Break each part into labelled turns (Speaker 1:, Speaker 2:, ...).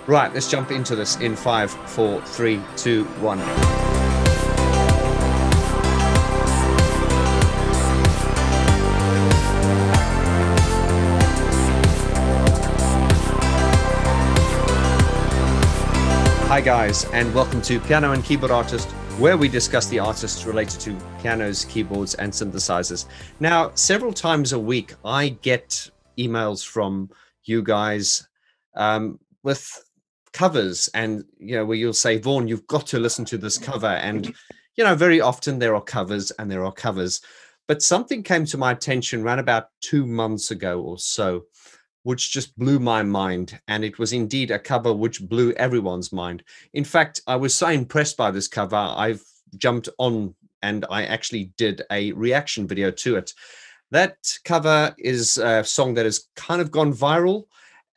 Speaker 1: Right, let's jump into this in 5, 4, 3, 2, 1. Hi guys, and welcome to Piano and Keyboard Artist, where we discuss the artists related to pianos, keyboards, and synthesizers. Now, several times a week, I get emails from you guys with covers, and where you'll say, Vaughn, you've got to listen to this cover. And very often there are covers and there are covers, but something came to my attention around about 2 months ago or so, which just blew my mind. And it was indeed a cover which blew everyone's mind. In fact, I was so impressed by this cover, I've jumped on and I actually did a reaction video to it. That cover is a song that has kind of gone viral.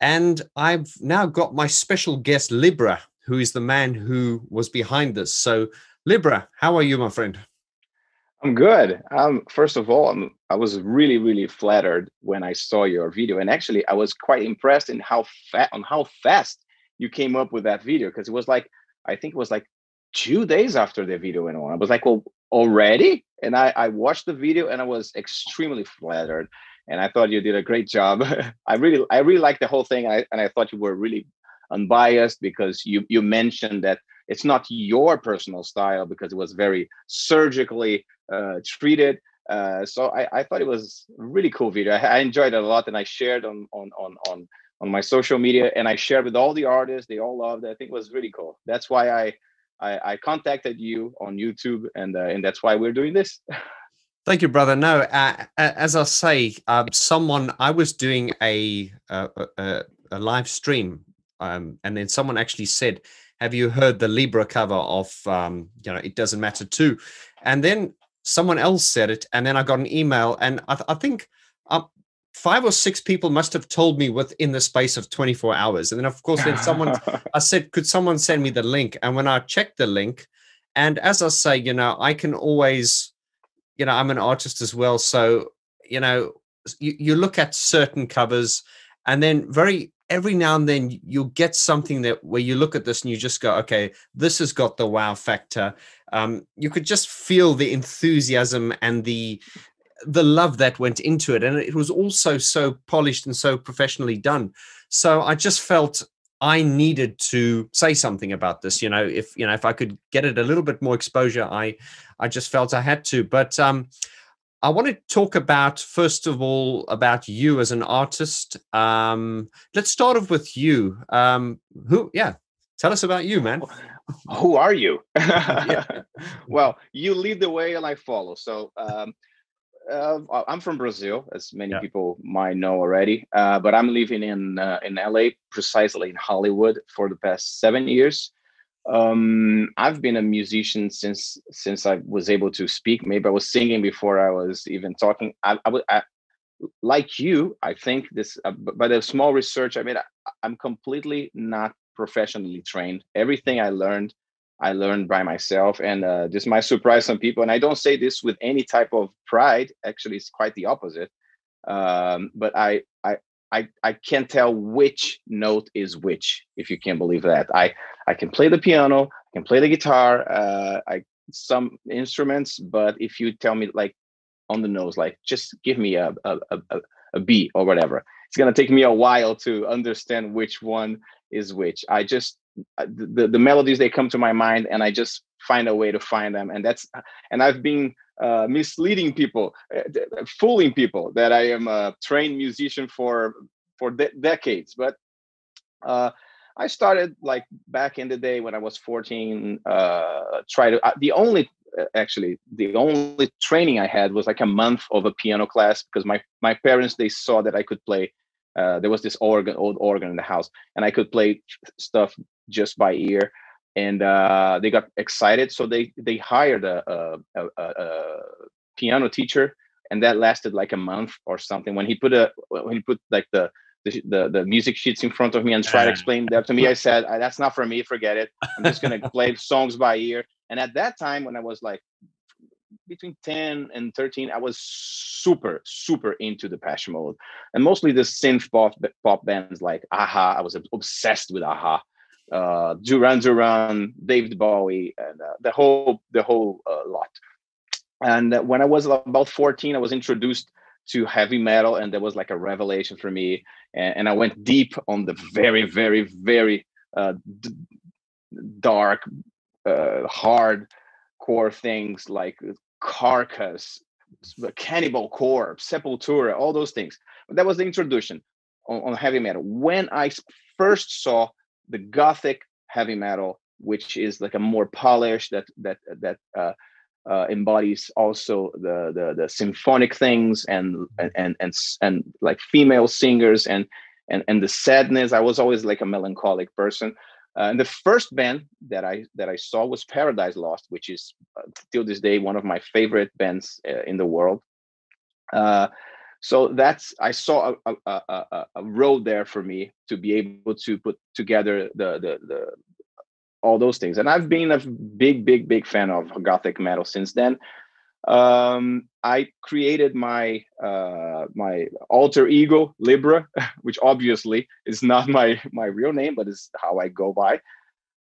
Speaker 1: And I've now got my special guest, Libra, who is the man who was behind this. So, Libra, how are you, my friend?
Speaker 2: I'm good. First of all, I was really, really flattered when I saw your video, and actually, I was quite impressed in how fast you came up with that video, because it was like, I think it was like 2 days after the video went on. I was like, well, already? And I watched the video, and I was extremely flattered, and I thought you did a great job. I really liked the whole thing, and I thought you were really unbiased, because you mentioned that it's not your personal style, because it was very surgically treated. So I thought it was a really cool video. I enjoyed it a lot, and I shared on my social media, and I shared with all the artists. They all loved it. I think it was really cool. That's why I contacted you on YouTube, and that's why we're doing this.
Speaker 1: Thank you, brother. No, as I say, I was doing a live stream, and then someone actually said, "Have you heard the Libra cover of It Doesn't Matter Too?" And then someone else said it, and then I got an email, and I think 5 or 6 people must have told me within the space of 24 hours. And then, of course, I said, "Could someone send me the link?" And when I checked the link, and as I say, I can always. I'm an artist as well. So, you look at certain covers, and then every now and then you'll get something where you look at this and you just go, okay, this has got the wow factor. You could just feel the enthusiasm and the love that went into it. And it was also so polished and so professionally done. So I just felt I needed to say something about this. If I could get it a little bit more exposure, I just felt I had to. But I want to talk about, first of all, about you as an artist. Let's start off with you. Tell us about you, man.
Speaker 2: Who are you?
Speaker 1: Yeah.
Speaker 2: Well, you lead the way and I follow. So I'm from Brazil, as many people might know already. But I'm living in LA, precisely in Hollywood, for the past 7 years. I've been a musician since I was able to speak. Maybe I was singing before I was even talking. I like you, I think this, by the small research I made, I'm completely not professionally trained. Everything I learned by myself, and this might surprise some people. And I don't say this with any type of pride. Actually, it's quite the opposite. But I can't tell which note is which, if you can believe that. I can play the piano, I can play the guitar, some instruments, but if you tell me like on the nose, like just give me a B or whatever, it's gonna take me a while to understand which one is which. The melodies, they come to my mind, and I just find a way to find them, and I've been misleading people, fooling people that I am a trained musician for decades. But I started like back in the day when I was 14. The only training I had was like a month of a piano class, because my parents, they saw that I could play. There was this old organ in the house, and I could play stuff just by ear, and they got excited, so they hired a piano teacher, and that lasted like a month or something. When he put like the music sheets in front of me and tried to explain that to me, I said, that's not for me, forget it. I'm just gonna play songs by ear. And at that time, when I was like between 10 and 13, I was super into Depeche Mode, and mostly the synth pop bands like Aha. I was obsessed with Aha. Duran Duran, David Bowie, and the whole lot. And when I was about 14, I was introduced to heavy metal, and there was like a revelation for me. And I went deep on the very, very, very dark, hardcore things like Carcass, Cannibal Corpse, Sepultura, all those things. That was the introduction on heavy metal. When I first saw the gothic heavy metal, which is like a more polished, that embodies also the symphonic things and like female singers and the sadness. I was always like a melancholic person. And the first band that I saw was Paradise Lost, which is till this day one of my favorite bands in the world. So I saw a road there for me to be able to put together the all those things. And I've been a big fan of gothic metal since then. I created my my alter ego Libra, which obviously is not my real name, but is how I go by.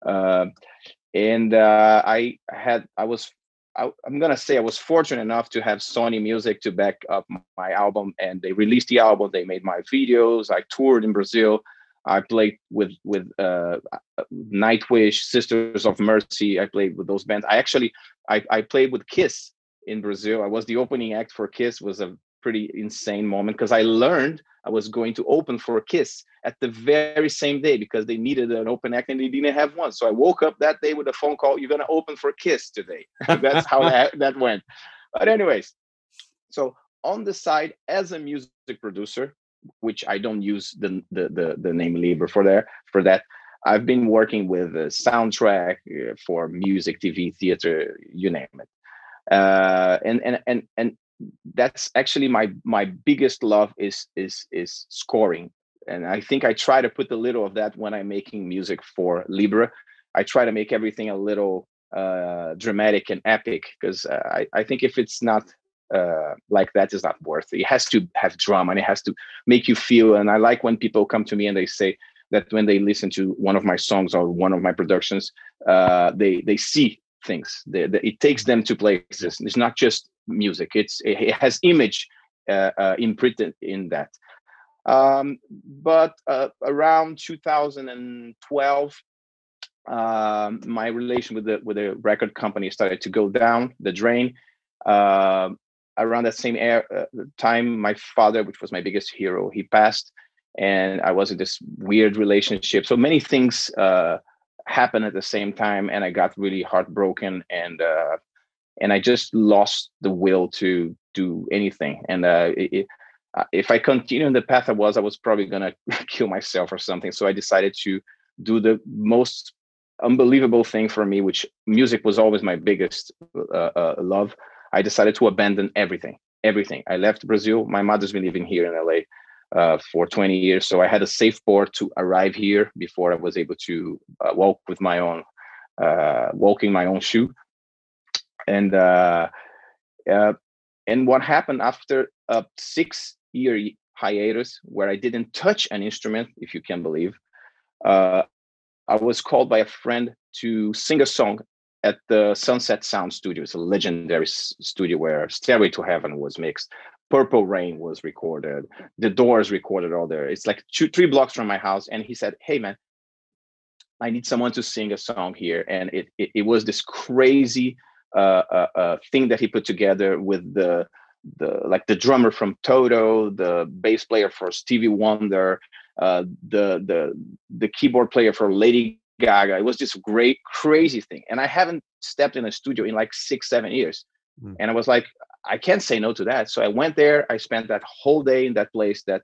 Speaker 2: And I'm gonna say I was fortunate enough to have Sony Music to back up my album, and they released the album. They made my videos. I toured in Brazil. I played with Nightwish, Sisters of Mercy. I played with those bands. I played with Kiss in Brazil. I was the opening act for Kiss. It was a pretty insane moment because I learned I was going to open for Kiss at the very same day because they needed an open act and they didn't have one. So I woke up that day with a phone call. You're going to open for Kiss today. That's how that went. But anyways, so on the side as a music producer, which I don't use the name Libra for that. I've been working with a soundtrack for music, TV, theater, you name it. And that's actually my biggest love is scoring. And I think I try to put a little of that when I'm making music for Libra. I try to make everything a little dramatic and epic because I think if it's not like that, is not worth it. It has to have drama and it has to make you feel. And I like when people come to me and they say that when they listen to one of my songs or one of my productions, they see things. It takes them to places. It's not just music. It has image imprinted in that. But around 2012, my relation with the record company started to go down the drain. Around that same time, my father, which was my biggest hero, he passed, and I was in this weird relationship. So many things happened at the same time, and I got really heartbroken, and I just lost the will to do anything. And if I continue in the path I was probably gonna kill myself or something. So I decided to do the most unbelievable thing for me, which music was always my biggest love. I decided to abandon everything. I left Brazil. My mother's been living here in LA for 20 years. So I had a safe port to arrive here before I was able to walk with my own, walking my own shoe. And what happened after a 6-year hiatus where I didn't touch an instrument, if you can believe, I was called by a friend to sing a song at the Sunset Sound Studio. It's a legendary studio where Stairway to Heaven was mixed. Purple Rain was recorded. The Doors recorded all there. It's like 2-3 blocks from my house. And he said, "Hey man, I need someone to sing a song here." And it was this crazy thing that he put together with the drummer from Toto, the bass player for Stevie Wonder, the keyboard player for Lady Gaga. It was this great, crazy thing. And I haven't stepped in a studio in like 6-7 years. And I was like, I can't say no to that. So I went there. I spent that whole day in that place that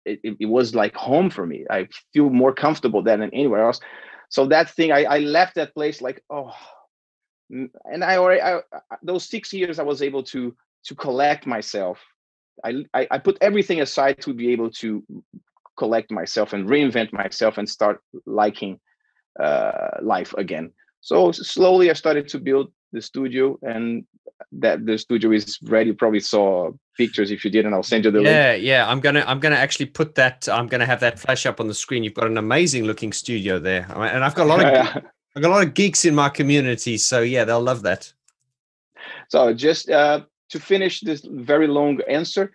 Speaker 2: it was like home for me. I feel more comfortable than anywhere else. So that thing, I left that place like, oh, and I those 6 years I was able to collect myself. I put everything aside to be able to collect myself and reinvent myself and start liking life again. So slowly I started to build the studio, and that the studio is ready. You probably saw pictures. If you didn't, I'll send you the link.
Speaker 1: Yeah. I'm gonna actually put that. I'm gonna have that flash up on the screen. You've got an amazing looking studio there, and I've got a lot of I've got a lot of geeks in my community. So yeah, they'll love that.
Speaker 2: So just to finish this very long answer,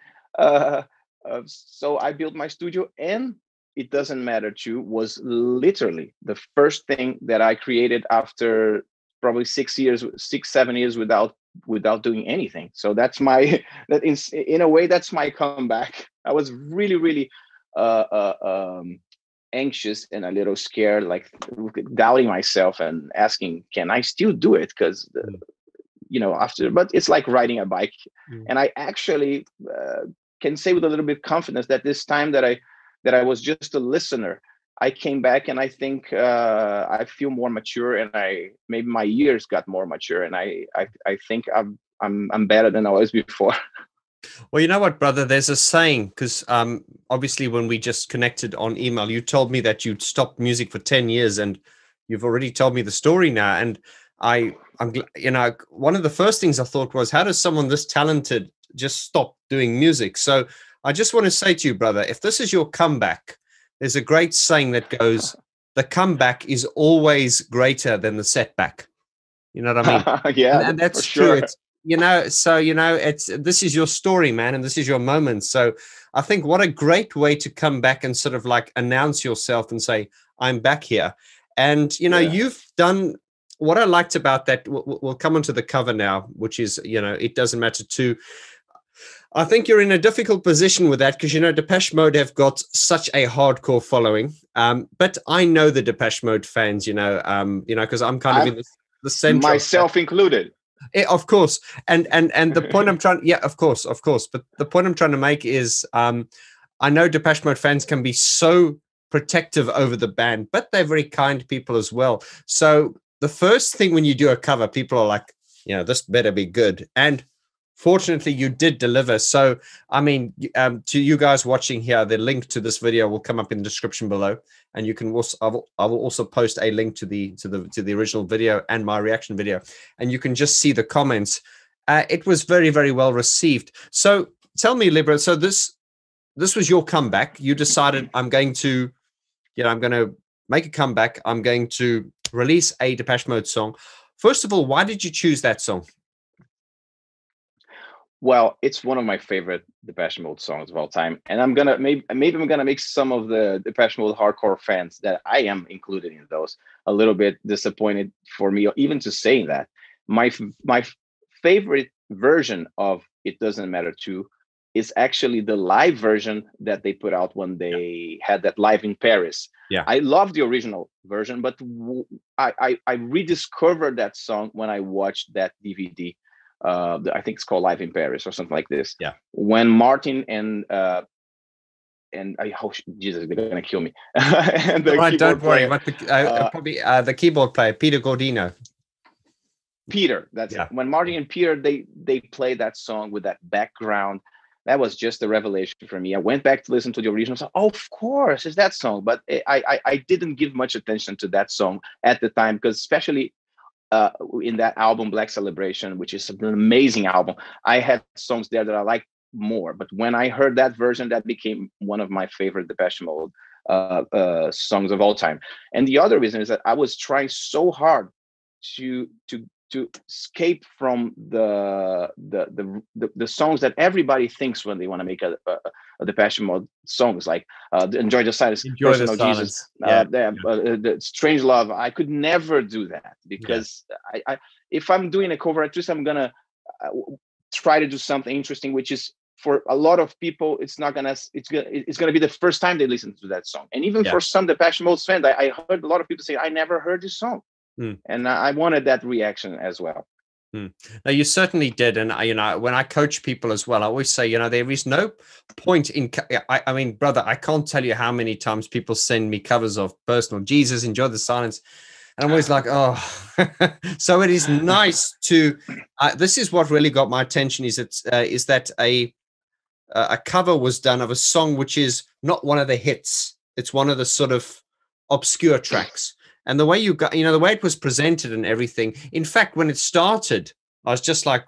Speaker 2: so I built my studio, and It Doesn't Matter Too was literally the first thing that I created after probably 7 years without doing anything. So that's my that in a way that's my comeback. I was really anxious and a little scared, like doubting myself and asking, can I still do it? Because but it's like riding a bike. And I actually can say with a little bit of confidence that this time that I was just a listener, I came back, and I think I feel more mature, and maybe my ears got more mature, and I think I'm better than I was before.
Speaker 1: Well, you know what, brother? There's a saying, because obviously when we just connected on email, you told me that you'd stopped music for 10 years, and you've already told me the story now. And I'm one of the first things I thought was, how does someone this talented just stop doing music? So I just want to say to you, brother, if this is your comeback, there's a great saying that goes, the comeback is always greater than the setback. You know what I mean?
Speaker 2: Yeah,
Speaker 1: and that's
Speaker 2: sure.
Speaker 1: true. This is your story, man, and this is your moment. So I think what a great way to come back and sort of like announce yourself and say, I'm back here. And, you've done what I liked about that. We'll come onto the cover now, which is, It Doesn't Matter Too. I think you're in a difficult position with that because, Depeche Mode have got such a hardcore following. But I know the Depeche Mode fans, because I'm kind of in the center.
Speaker 2: Myself included.
Speaker 1: Yeah, of course. And the point I'm trying, yeah, of course. But the point I'm trying to make is I know Depeche Mode fans can be so protective over the band, but they're very kind people as well. So the first thing when you do a cover, people are like, this better be good. And fortunately, you did deliver. So, I mean, to you guys watching here, the link to this video will come up in the description below, and you can also I will also post a link to the original video and my reaction video, and you can just see the comments. It was very, very well received. So, tell me, Libra. So this was your comeback. You decided, I'm going to make a comeback. I'm going to release a Depeche Mode song. First of all, why did you choose that song?
Speaker 2: Well, it's one of my favorite Depeche Mode songs of all time, and I'm gonna maybe I'm gonna make some of the Depeche Mode hardcore fans that I am included in those a little bit disappointed for me, even to saying that. My favorite version of It Doesn't Matter Too is actually the live version that they put out when they had that live in Paris.
Speaker 1: Yeah,
Speaker 2: I love the original version, but I rediscovered that song when I watched that DVD. I think it's called Live in Paris or something like this.
Speaker 1: Yeah.
Speaker 2: When Martin and I hope Jesus, they're gonna kill me. And
Speaker 1: don't worry. But probably the keyboard player, Peter Gordino.
Speaker 2: Peter, that's it. When Martin and Peter they played that song with that background, that was just a revelation for me. I went back to listen to the original song. Oh, of course, it's that song. But I didn't give much attention to that song at the time, because especially in that album Black Celebration, which is an amazing album, I had songs there that I liked more. But when I heard that version, that became one of my favorite Depeche Mode songs of all time. And the other reason is that I was trying so hard to escape from the songs that everybody thinks when they want to make a Depeche Mode songs, like Enjoy the Silence,
Speaker 1: Enjoy the Silence,
Speaker 2: Jesus, the Strange Love. I could never do that, because I if I'm doing a cover, at least I'm gonna try to do something interesting, which is, for a lot of people, it's gonna be the first time they listen to that song. And even for some Depeche Mode fans, I heard a lot of people say, I never heard this song. And I wanted that reaction as well.
Speaker 1: Now, you certainly did. And when I coach people as well, I always say, there is no point in, I mean, brother, I can't tell you how many times people send me covers of Personal Jesus, Enjoy the Silence. And I'm always like, oh. So it is nice to, this is what really got my attention, is that a cover was done of a song which is not one of the hits. It's one of the sort of obscure tracks. And the way you got, the way it was presented and everything. In fact, when it started, I was just like,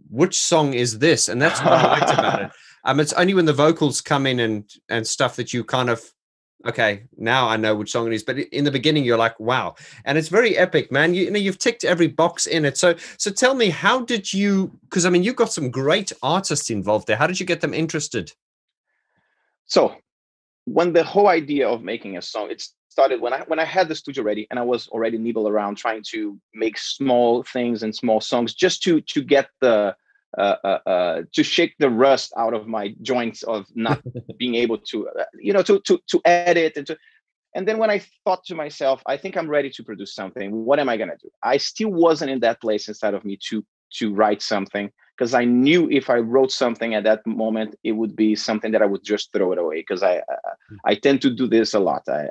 Speaker 1: which song is this? And that's what I liked about it. It's only when the vocals come in and stuff that you kind of, okay, now I know which song it is. But in the beginning, you're like, wow. And it's very epic, man. You know, you've ticked every box in it. So tell me, how did you, because I mean, you've got some great artists involved there. How did you get them interested?
Speaker 2: So when the whole idea of making a song, it started when I had the studio ready and I was already nibble around trying to make small things and small songs just to get the to shake the rust out of my joints of not being able to to edit and then when I thought to myself, I think I'm ready to produce something. What am I gonna do? I still wasn't in that place inside of me to write something, because I knew if I wrote something at that moment, it would be something that I would just throw it away. Because I tend to do this a lot. I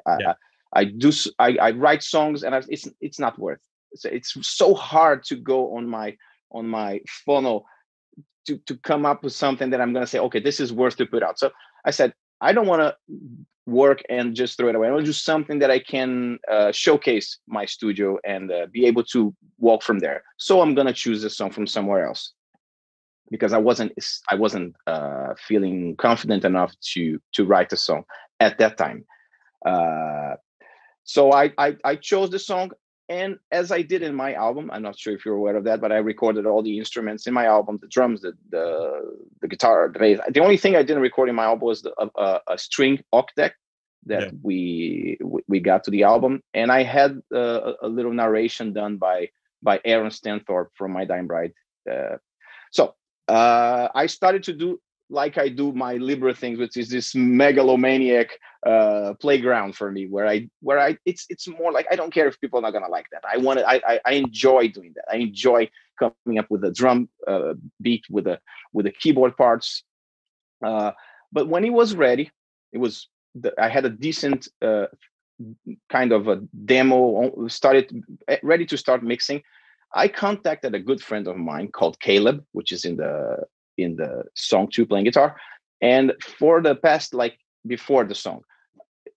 Speaker 2: write songs and it's not worth. It's so hard to go on my funnel to come up with something that I'm going to say, okay, this is worth to put out. So I said, I don't want to work and just throw it away. I want to do something that I can showcase my studio and be able to walk from there. So I'm going to choose a song from somewhere else, because I wasn't feeling confident enough to write a song at that time. So I chose the song. And as I did in my album, I'm not sure if you're aware of that, but I recorded all the instruments in my album, the drums, the guitar, the bass. The only thing I didn't record in my album was a string octet that we got to the album. And I had a little narration done by Aaron Stanthorpe from My Dying Bride. So I started to do like I do my Libra things, which is this megalomaniac playground for me, where it's more like, I don't care if people are not gonna like that. I enjoy doing that. I enjoy coming up with a drum beat with the keyboard parts. But when it was ready, I had a decent kind of a demo, ready to start mixing. I contacted a good friend of mine called Caleb, which is in the song too, playing guitar. And for the past, before the song,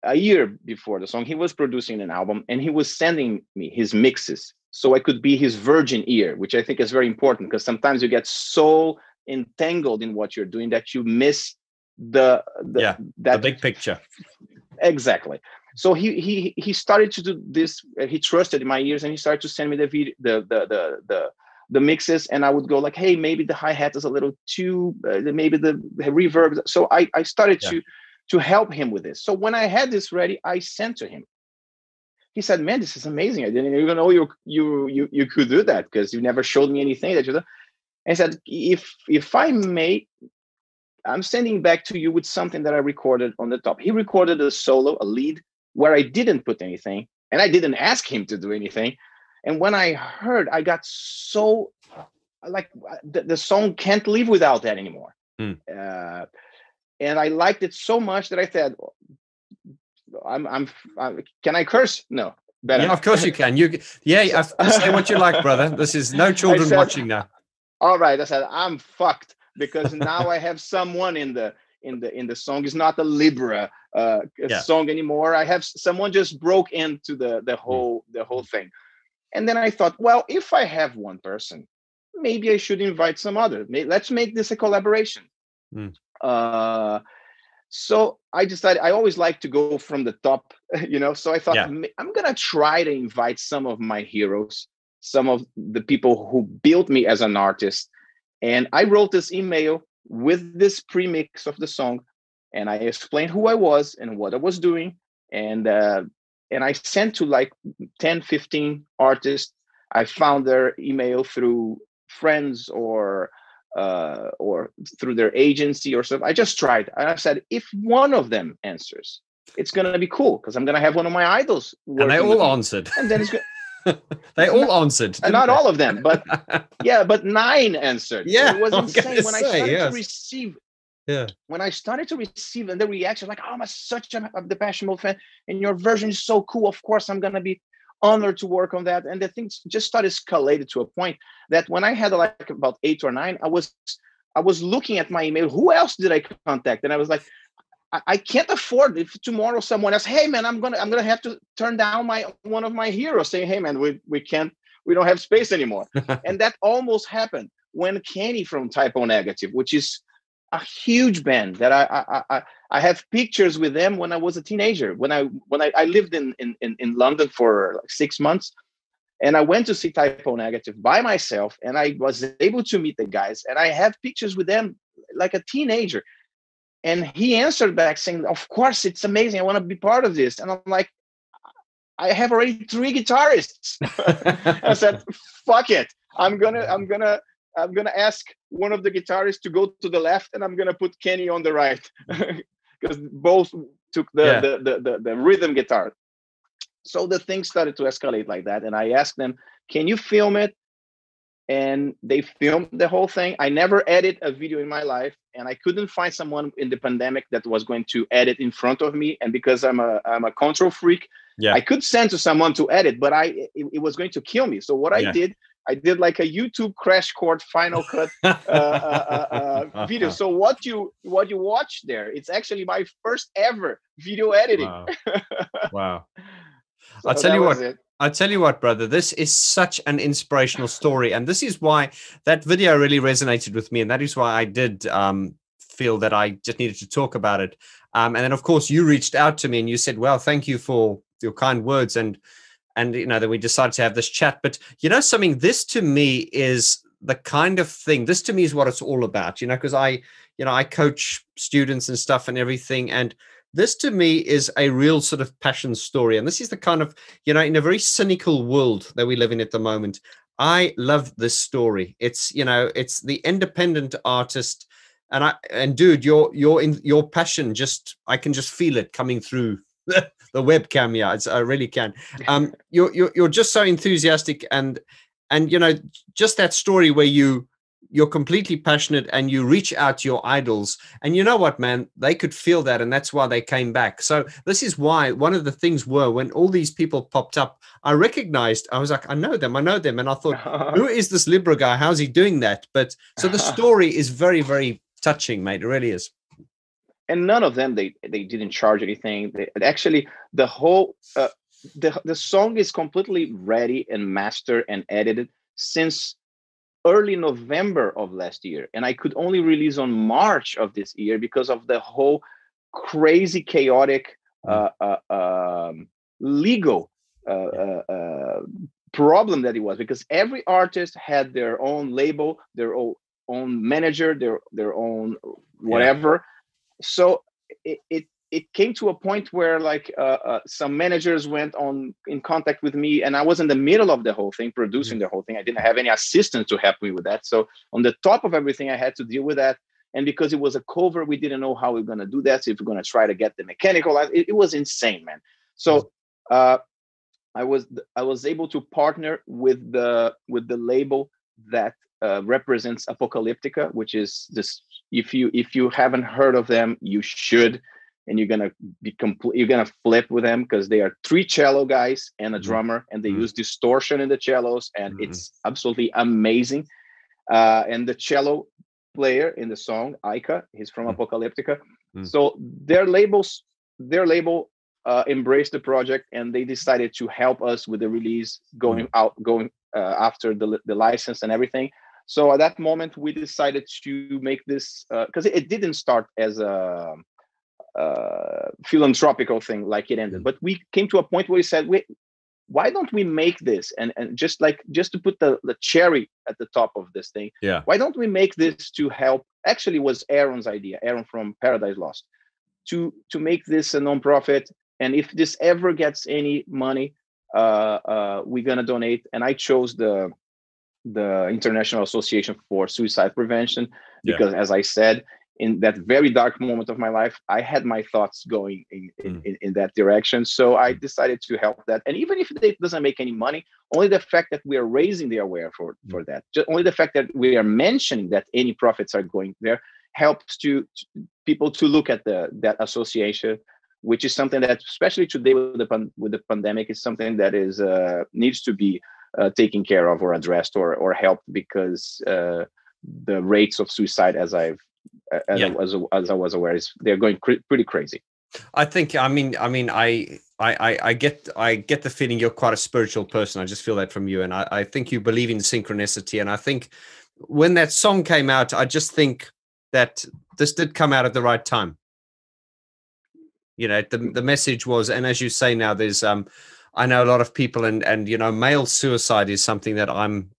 Speaker 2: a year before the song, he was producing an album and he was sending me his mixes so I could be his virgin ear, which I think is very important, because sometimes you get so entangled in what you're doing that you miss the
Speaker 1: big picture.
Speaker 2: Exactly. So he started to do this. He trusted in my ears, and he started to send me the mixes, and I would go like, hey, maybe the hi-hat is a little too, maybe the reverb. So I started to help him with this. So when I had this ready, I sent to him. He said, man, this is amazing. I didn't even know you could do that, because you never showed me anything that you did. I said, if I may, I'm sending back to you with something that I recorded on the top. He recorded a solo, a lead, where I didn't put anything, and I didn't ask him to do anything. And when I heard, I got so like the song can't live without that anymore. And I liked it so much that I said, I'm can I curse? No. Better.
Speaker 1: Yeah, of course you can. Say what you like, brother. This is no children watching now.
Speaker 2: All right. I said, I'm fucked, because now I have someone in the song. It's not a Libra song anymore. I have someone just broke into the whole thing. And then I thought, well, if I have one person, maybe I should invite some other. Let's make this a collaboration. So I decided, I always like to go from the top, so I thought, I'm going to try to invite some of my heroes, some of the people who built me as an artist. And I wrote this email with this premix of the song, and I explained who I was and what I was doing. And I sent to like 10, 15 artists. I found their email through friends or through their agency or something. I just tried. And I said, if one of them answers, it's going to be cool, because I'm going to have one of my idols.
Speaker 1: And they all answered.
Speaker 2: And then it's good.
Speaker 1: They all answered.
Speaker 2: And not all of them, but 9 answered.
Speaker 1: Yeah.
Speaker 2: So it was insane when I started to receive.
Speaker 1: Yeah.
Speaker 2: When I started to receive and the reaction, like, oh, I'm such a Depeche Mode fan, and your version is so cool. Of course, I'm gonna be honored to work on that. And the things just started escalated to a point that when I had like about 8 or 9, I was looking at my email. Who else did I contact? And I was like, I can't afford if tomorrow someone else, hey man, I'm gonna have to turn down one of my heroes, saying, hey man, we don't have space anymore. And that almost happened. when Kenny from Type O Negative, which is a huge band that I have pictures with them when I was a teenager. When I lived in London for like 6 months, and I went to see Type O Negative by myself, and I was able to meet the guys, and I have pictures with them like a teenager. And he answered back saying, "Of course, it's amazing. I want to be part of this." And I'm like, "I have already 3 guitarists." I said, "Fuck it. I'm gonna ask one of the guitarists to go to the left, and I'm gonna put Kenny on the right," because both took the rhythm guitar. So the thing started to escalate like that, and I asked them, "Can you film it?" And they filmed the whole thing. I never edit a video in my life, and I couldn't find someone in the pandemic that was going to edit in front of me. And because I'm a control freak, I could send to someone to edit, but it was going to kill me. So what I did like a YouTube crash course Final Cut video. So what you watch there, it's actually my first ever video editing.
Speaker 1: Wow. Wow.
Speaker 2: So
Speaker 1: I'll tell you what, brother, this is such an inspirational story. And this is why that video really resonated with me. And that is why I did feel that I just needed to talk about it. And then, of course, you reached out to me and you said, well, thank you for your kind words. And you know, that we decided to have this chat. But, you know, something, this to me is the kind of thing, this to me is what it's all about, you know, because I coach students and stuff and everything. And this to me is a real sort of passion story. And this is the kind of, you know, in a very cynical world that we live in at the moment, I love this story. It's, you know, it's the independent artist. And dude, your passion, just, I can just feel it coming through the webcam. Yeah, I really can. You're just so enthusiastic, and you know, just that story where you're completely passionate and you reach out to your idols, and you know what, man, they could feel that, and that's why they came back. So this is why one of the things were, when all these people popped up, I recognized, I was like, I know them, and I thought, who is this Libra guy? How's he doing that? But so the story is very, very touching, mate. It really is.
Speaker 2: And none of them, they didn't charge anything. Actually, the whole the song is completely ready and mastered and edited since early November of last year, and I could only release on March of this year because of the whole crazy, chaotic legal problem that it was, because every artist had their own label, their own manager, their own whatever. So it came to a point where like some managers went in contact with me, and I was in the middle of the whole thing, producing the whole thing. I didn't have any assistant to help me with that. So on the top of everything, I had to deal with that. And because it was a cover, we didn't know how we are going to do that. So if we're going to try to get the mechanical, it was insane, man. So I was able to partner with the label that represents Apocalyptica, which is this. If you haven't heard of them, you should, and you're gonna flip with them, because they are 3 cello guys and a drummer, and they use distortion in the cellos, and it's absolutely amazing. And the cello player in the song, Aika, he's from Apocalyptica. So their label embraced the project, and they decided to help us with the release, going after the license and everything. So at that moment, we decided to make this, because it didn't start as a philanthropical thing like it ended. But we came to a point where we said, wait, why don't we make this? And just to put the cherry at the top of this thing, why don't we make this to help? Actually, it was Aaron's idea, Aaron from Paradise Lost, to make this a nonprofit. And if this ever gets any money, we're gonna donate. And I chose the International Association for Suicide Prevention, because as I said, in that very dark moment of my life, I had my thoughts going in that direction. So I decided to help that. And even if it doesn't make any money, only the fact that we are raising the awareness for that, just only the fact that we are mentioning that any profits are going there, helps to people to look at that association, which is something that, especially today with the pandemic, is something that is needs to be taken care of or addressed or helped, because the rates of suicide, as I was aware, they're going pretty crazy.
Speaker 1: I think, I get the feeling you're quite a spiritual person. I just feel that from you. And I think you believe in synchronicity. And I think when that song came out, I just think that this did come out at the right time. You know, the message was, and as you say now, there's I know a lot of people, and you know, male suicide is something that I'm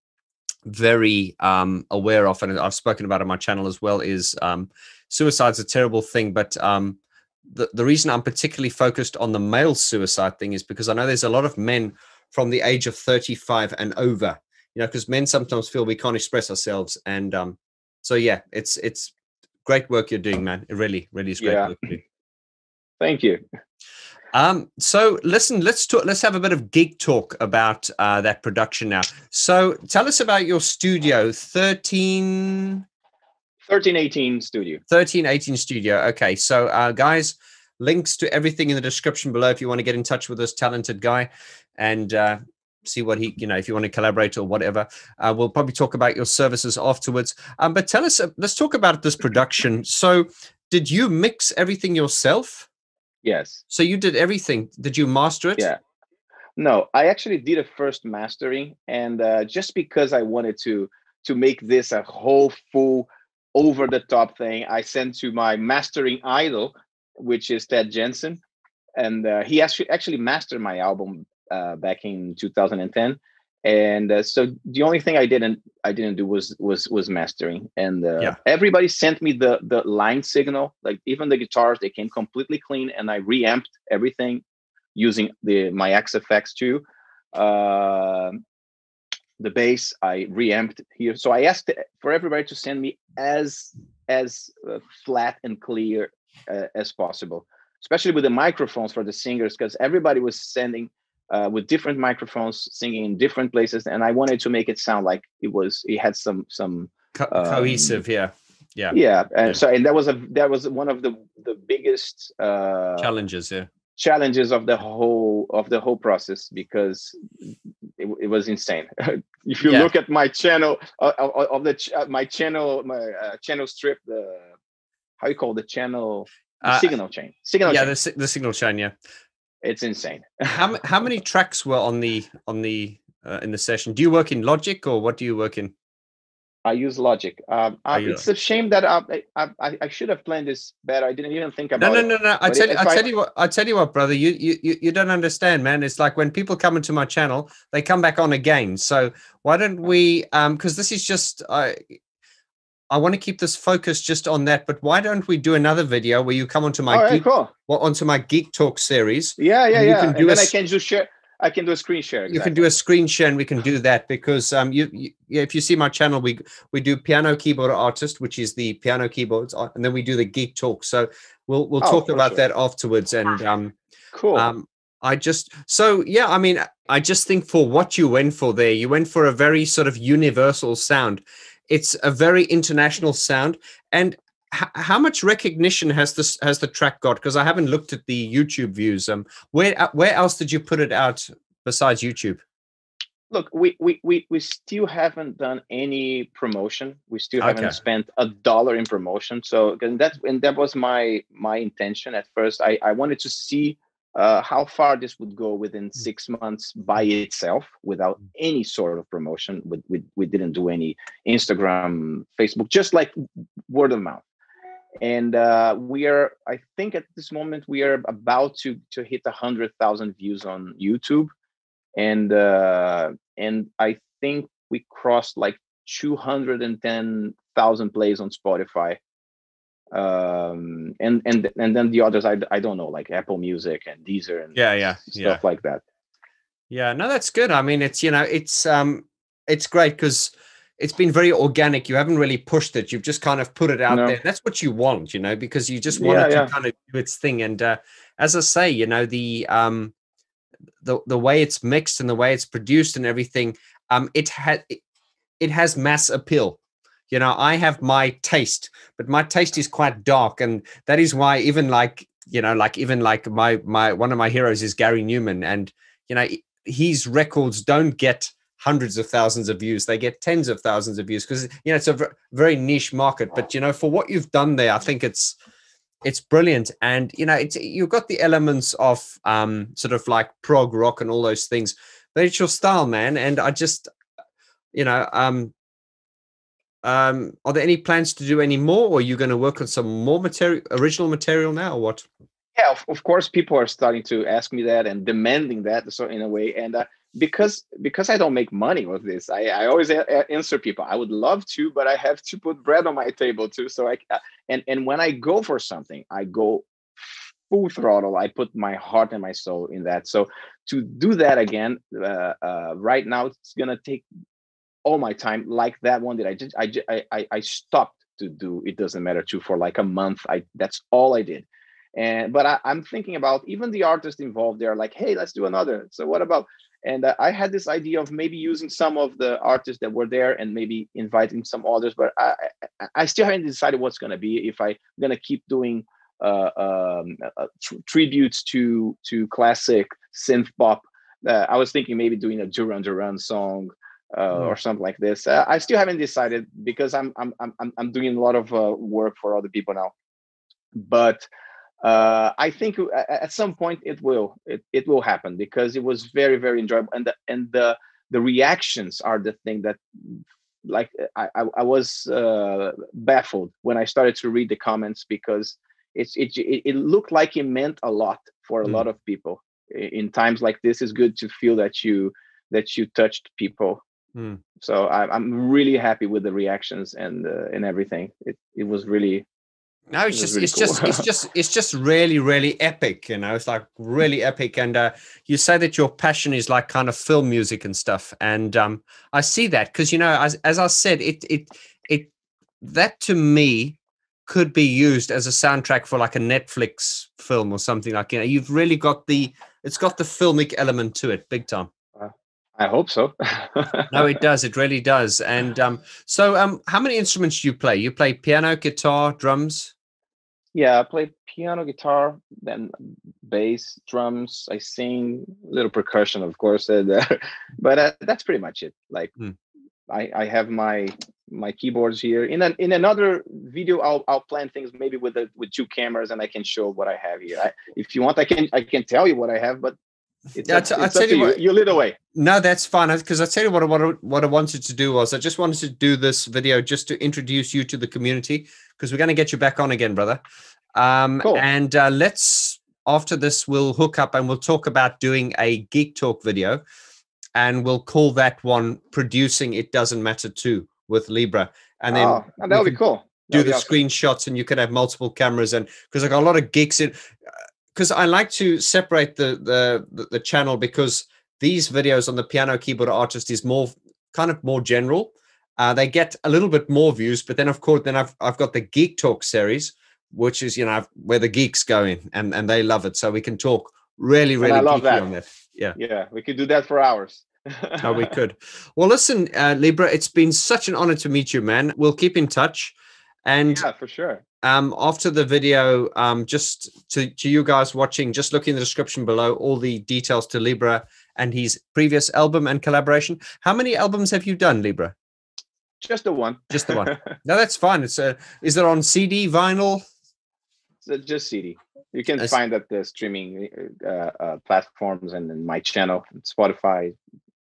Speaker 1: very aware of, and I've spoken about on my channel as well. Is suicide's a terrible thing, but the reason I'm particularly focused on the male suicide thing is because I know there's a lot of men from the age of 35 and over. You know, because men sometimes feel we can't express ourselves, and so yeah, it's great work you're doing, man. It really is great work you're doing.
Speaker 2: Thank you.
Speaker 1: So listen, let's have a bit of gig talk about that production now. So tell us about your studio,
Speaker 2: 1318 studio.
Speaker 1: 1318 studio. Okay, so guys, links to everything in the description below if you want to get in touch with this talented guy and see what he, you know, if you want to collaborate or whatever. We'll probably talk about your services afterwards. But tell us, let's talk about this production. So did you mix everything yourself?
Speaker 2: Yes.
Speaker 1: So you did everything. Did you master it?
Speaker 2: Yeah. No, I actually did a first mastering, and just because I wanted to make this a whole full over the top thing, I sent to my mastering idol, which is Ted Jensen, and he actually mastered my album back in 2010. And so the only thing I didn't do was mastering. And everybody sent me the line signal, like even the guitars, they came completely clean, and I reamped everything using my XFX too. The bass I reamped here. So I asked for everybody to send me as flat and clear as possible, especially with the microphones for the singers, because everybody was sending with different microphones, singing in different places, and I wanted to make it sound like it had some
Speaker 1: cohesive. And
Speaker 2: so, and that was one of the biggest
Speaker 1: challenges
Speaker 2: of the whole process, because it was insane. If you look at my channel my channel strip, how you call the channel, signal chain.
Speaker 1: The signal chain.
Speaker 2: It's insane.
Speaker 1: How many tracks were on the in the session? Do you work in Logic, or what do you work in?
Speaker 2: I use Logic. It's a shame that I should have planned this better. I didn't even think about it.
Speaker 1: No. I tell you what, brother. You don't understand, man. It's like when people come into my channel, they come back on again. So why don't we? Because this is just I want to keep this focused just on that. But why don't we do another video where you come onto my onto my Geek Talk series?
Speaker 2: Yeah. And then I can just share. I can do a screen share.
Speaker 1: Exactly. You can do a screen share, and we can do that because if you see my channel, we do piano keyboard artist, which is the piano keyboards, and then we do the Geek Talk. So we'll talk about that afterwards. And
Speaker 2: cool.
Speaker 1: I just think for what you went for there, you went for a very sort of universal sound. It's a very international sound. And how much recognition has the track got? Because I haven't looked at the YouTube views. Where else did you put it out besides YouTube?
Speaker 2: Look, we still haven't done any promotion. We still haven't spent $1 in promotion. So that was my intention at first. I wanted to see how far this would go within 6 months by itself without any sort of promotion. We didn't do any Instagram, Facebook, just like word of mouth. And I think at this moment we are about to hit 100,000 views on YouTube, and I think we crossed like 210,000 plays on Spotify, and then the others I don't know, like Apple Music and Deezer and stuff like that.
Speaker 1: Yeah, no, that's good. I mean, it's great because it's been very organic. You haven't really pushed it. You've just kind of put it out there. That's what you want, because you just want it to kind of do its thing. And as I say, the way it's mixed and the way it's produced and everything, it has mass appeal. I have my taste, but my taste is quite dark, and that is why even my one of my heroes is Gary Newman, and his records don't get hundreds of thousands of views. They get tens of thousands of views because it's a very niche market. But for what you've done there, I think it's brilliant. And you've got the elements of sort of like prog rock and all those things, but it's your style, man. And I just Are there any plans to do any more, or are you going to work on some more material, original material now, or what?
Speaker 2: Yeah, of course, people are starting to ask me that and demanding that, so in a way, and because I don't make money with this, I always answer people, I would love to, but I have to put bread on my table too. So and when I go for something, I go full throttle. I put my heart and my soul in that. So to do that again, right now, it's gonna take all my time. Like that one that I stopped to do It Doesn't Matter too for like a month. That's all I did. But I'm thinking about even the artists involved. They're like, hey, let's do another. So what about? And I had this idea of maybe using some of the artists that were there and maybe inviting some others. But I still haven't decided what's going to be. If I'm going to keep doing tributes to classic synth pop. I was thinking maybe doing a Duran Duran song or something like this. I still haven't decided because I'm doing a lot of work for other people now. But I think at some point it will happen because it was very, very enjoyable, and the reactions are the thing that, like, I was baffled when I started to read the comments, because it looked like it meant a lot for a lot of people. In times like this, it's good to feel that you touched people. So I'm really happy with the reactions and everything. It was really.
Speaker 1: No, it's just really, really epic. It's like really epic. And you say that your passion is like kind of film music and stuff. And I see that because, as I said, it that to me could be used as a soundtrack for like a Netflix film or something. Like, you've really got it's got the filmic element to it, big time.
Speaker 2: I hope so.
Speaker 1: No, it does. It really does. And so how many instruments do you play? You play piano, guitar, drums?
Speaker 2: Yeah, I play piano, guitar, then bass, drums. I sing, a little percussion, of course, but that's pretty much it. Like, I have my keyboards here. In another video, I'll plan things maybe with two cameras, and I can show what I have here. If you want, I can tell you what I have, but it's up to you. You lead the way.
Speaker 1: No, that's fine. Because I tell you what I wanted to do was I just wanted to do this video just to introduce you to the community, because we're going to get you back on again, brother.
Speaker 2: Cool.
Speaker 1: And let's, after this, we'll hook up and we'll talk about doing a Geek Talk video, and we'll call that one "Producing It Doesn't Matter Too" with Libra. And then
Speaker 2: that would be cool.
Speaker 1: Do the awesome screenshots, and you can have multiple cameras. And because I got a lot of geeks in, because I like to separate the channel, because these videos on the piano keyboard artist is more general. They get a little bit more views, but then of course, I've got the Geek Talk series, which is where the geeks go in, and they love it. So we can talk really, really geeky on that.
Speaker 2: Yeah, we could do that for hours.
Speaker 1: Oh, we could. Well, listen, Libra, it's been such an honor to meet you, man. We'll keep in touch. And
Speaker 2: yeah, for sure.
Speaker 1: After the video, just to you guys watching, just look in the description below, all the details to Libra and his previous album and collaboration. How many albums have you done, Libra?
Speaker 2: Just the one.
Speaker 1: Just the one. No, that's fine. It's is it on CD, vinyl?
Speaker 2: It's just CD. You can find at the streaming platforms and in my channel, Spotify,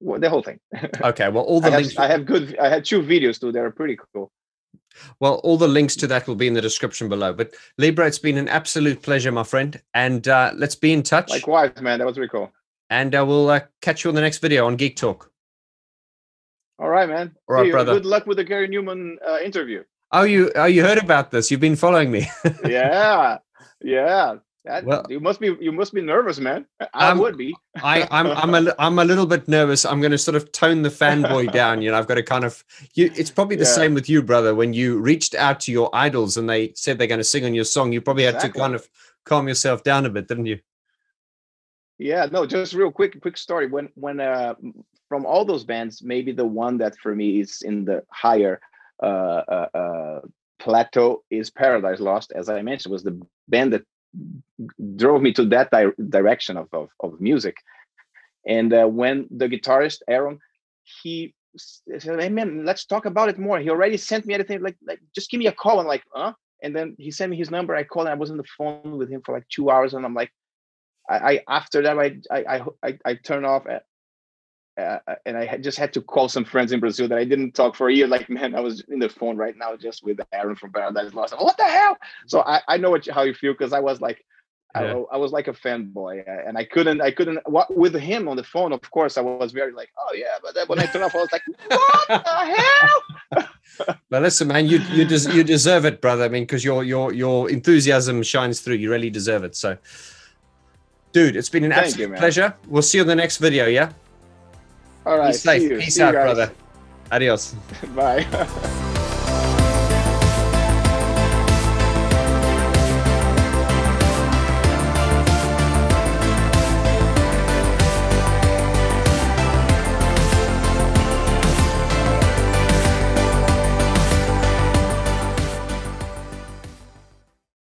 Speaker 2: the whole thing.
Speaker 1: Okay, well, all the links.
Speaker 2: I had 2 videos too. They're pretty cool.
Speaker 1: Well, all the links to that will be in the description below. But Libra, it's been an absolute pleasure, my friend. And let's be in touch.
Speaker 2: Likewise, man. That was really cool.
Speaker 1: And we'll catch you on the next video on Geek Talk.
Speaker 2: All right, man.
Speaker 1: All right, brother.
Speaker 2: Good luck with the Gary Newman interview.
Speaker 1: Oh, you heard about this? You've been following me.
Speaker 2: Yeah. You must be nervous, man. I would be.
Speaker 1: I'm a little bit nervous. I'm going to sort of tone the fanboy down. I've got to kind of. It's probably the same with you, brother. When you reached out to your idols and they said they're going to sing on your song, you probably had to kind of calm yourself down a bit, didn't you?
Speaker 2: Yeah. No. Just real quick story. When from all those bands, maybe the one that for me is in the higher plateau is Paradise Lost. As I mentioned, was the band that drove me to that direction of music. And when the guitarist Aaron, he said, "Hey man, let's talk about it more." He already sent me everything, like just give me a call. I'm like, huh? And then he sent me his number. I called, and I was on the phone with him for like 2 hours, and I'm like, after that I turn off and I just had to call some friends in Brazil that I didn't talk for a year. Like, man, I was in the phone right now just with Aaron from Paradise Lost. What the hell? So I know how you feel, because I was like, I was like a fanboy, and I couldn't with him on the phone. Of course, I was very like, oh yeah, but then when I turned off, I was like, what the hell?
Speaker 1: But listen, man, you deserve it, brother. I mean, because your enthusiasm shines through. You really deserve it. So, dude, it's been an absolute pleasure. We'll see you in the next video. Yeah.
Speaker 2: All right.
Speaker 1: Be safe. Peace out, brother. Adios.
Speaker 2: Bye.